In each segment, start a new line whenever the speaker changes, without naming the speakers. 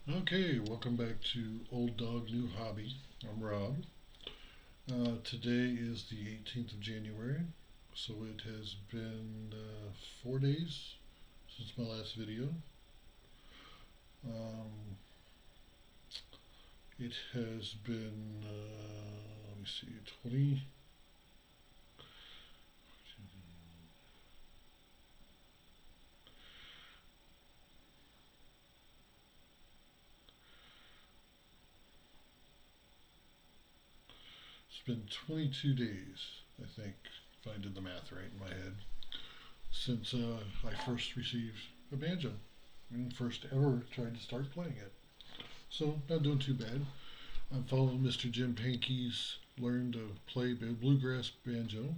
Okay, welcome back to Old Dog New Hobby. I'm Rob. Today is the 18th of January, so it has been 4 days since my last video. Um, it has been, let me see, 20. It's been 22 days, I think, if I did the math right in my head, since I first received a banjo and first ever tried to start playing it. So, not doing too bad. I'm following Mr. Jim Pankey's Learn to Play Bluegrass Banjo,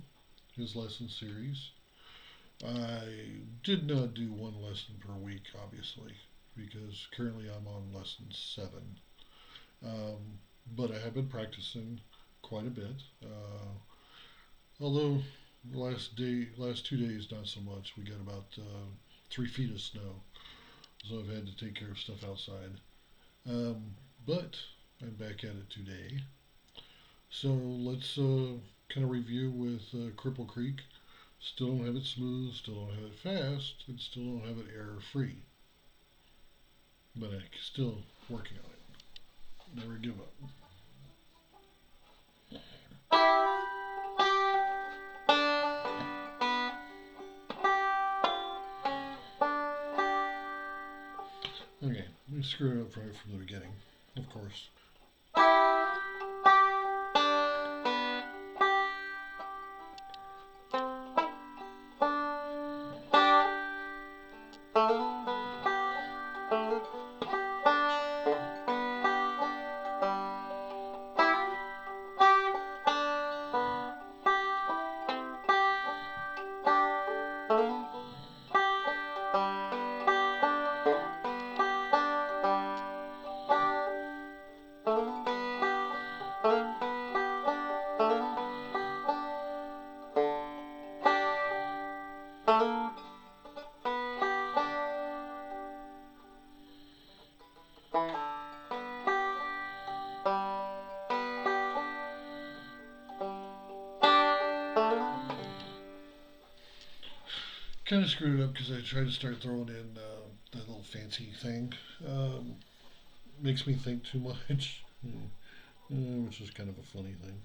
his lesson series. I did not do one lesson per week, obviously, because currently I'm on lesson 7. Um, but I have been practicing quite a bit. Although last 2 days, not so much. We got about 3 feet of snow, so I've had to take care of stuff outside. But I'm back at it today. So let's kind of review with Cripple Creek. Still don't have it smooth, still don't have it fast, and still don't have it error free. But I'm still working on it. Never give up. Okay, let me screw it up right from the beginning, of course. Kind of screwed it up because I tried to start throwing in that little fancy thing. Makes me think too much, which is kind of a funny thing.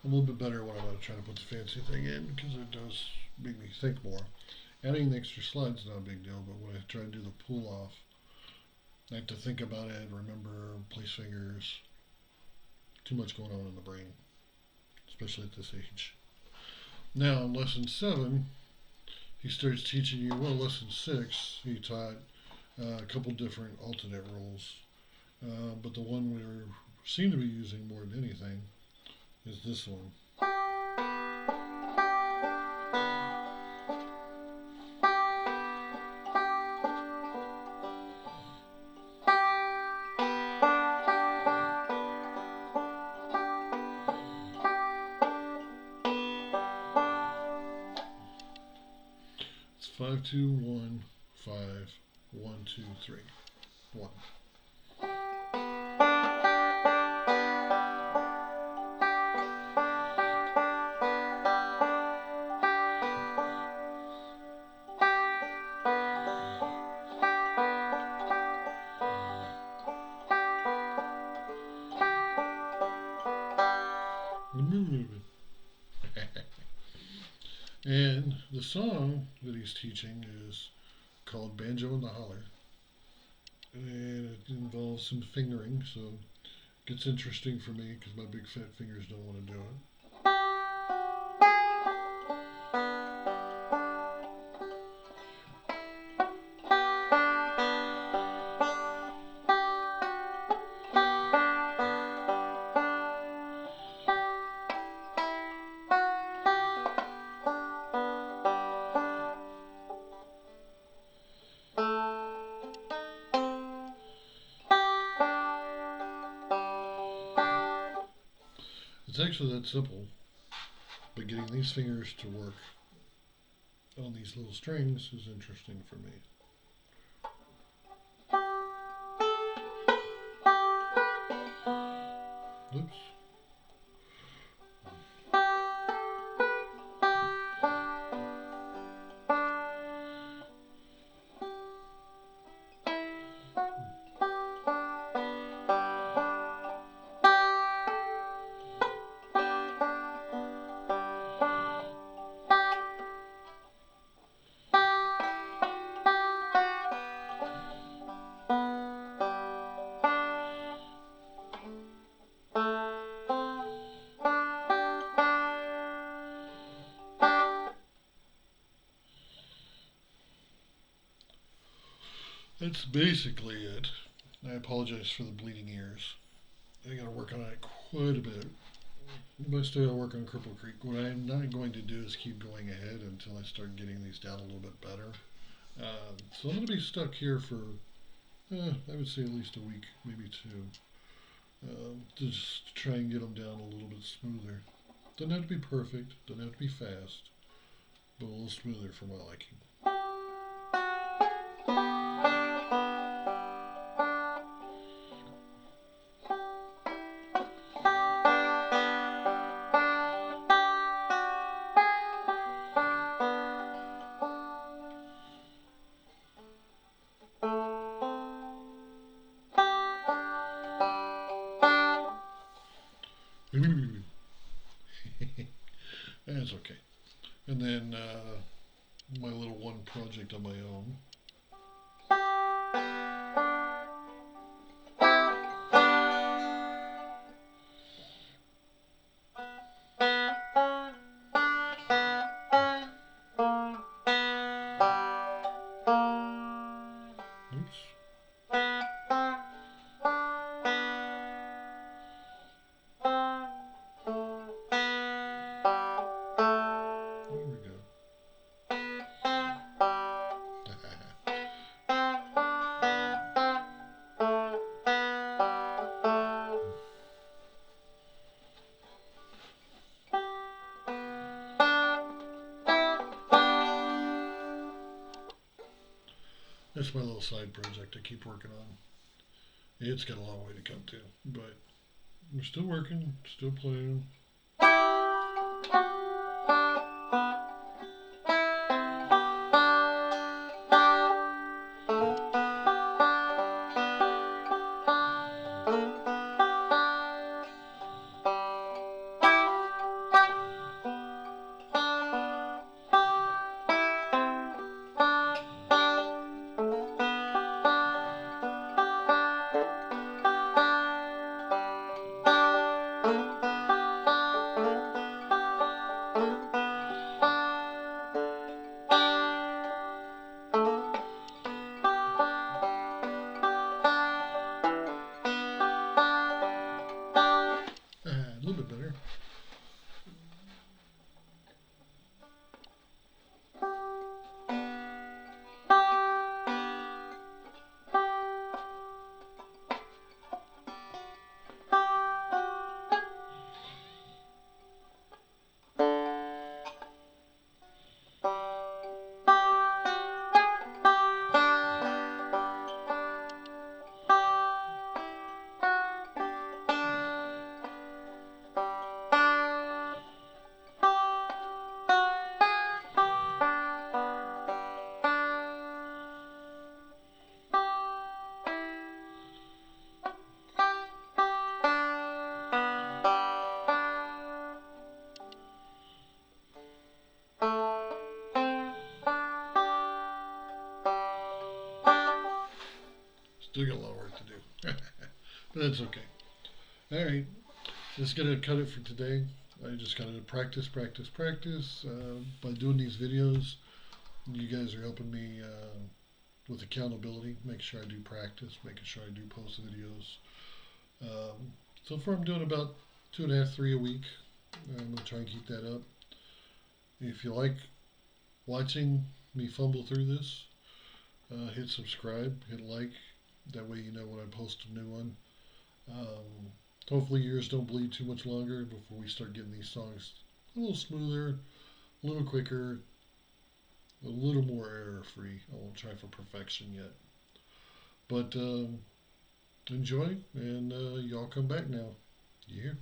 'A little bit better when I'm trying to put the fancy thing in because it does make me think more. Adding the extra slide's not a big deal, but when I try to do the pull off, I have to think about it, remember, place fingers. Too much going on in the brain, especially at this age. Now, in lesson 7, he starts teaching you, well, lesson 6, he taught a couple different alternate rules. But the one we seem to be using more than anything is this one. It's 5-2-1-5-1-2-3. 1. And the song that he's teaching is called Banjo in the Holler. And it involves some fingering, so it gets interesting for me because my big fat fingers don't want to do it. actually that simple, but getting these fingers to work on these little strings is interesting for me. Oops. That's basically it. I apologize for the bleeding ears. I gotta work on it quite a bit. But I still gotta work on Cripple Creek. What I'm not going to do is keep going ahead until I start getting these down a little bit better. So I'm gonna be stuck here for, I would say at least a week, maybe two, to just try and get them down a little bit smoother. Doesn't have to be perfect, doesn't have to be fast, but a little smoother for my liking. That's okay. And then my little one project on my own. Oops. There we go. That's my little side project I keep working on. It's got a long way to come too, but we're still working, still playing. A little bit better. Still got a lot of work to do. But that's okay. Alright, just gonna cut it for today. I just gotta practice, practice, practice. By doing these videos, you guys are helping me with accountability, making sure I do practice, making sure I do post videos. So far I'm doing about 2.5, 3 a week. I'm gonna try and keep that up. If you like watching me fumble through this, hit subscribe, hit like. That way you know when I post a new one. Hopefully yours don't bleed too much longer before we start getting these songs a little smoother, a little quicker, a little more error free. I won't try for perfection yet. But enjoy, and y'all come back now. You hear?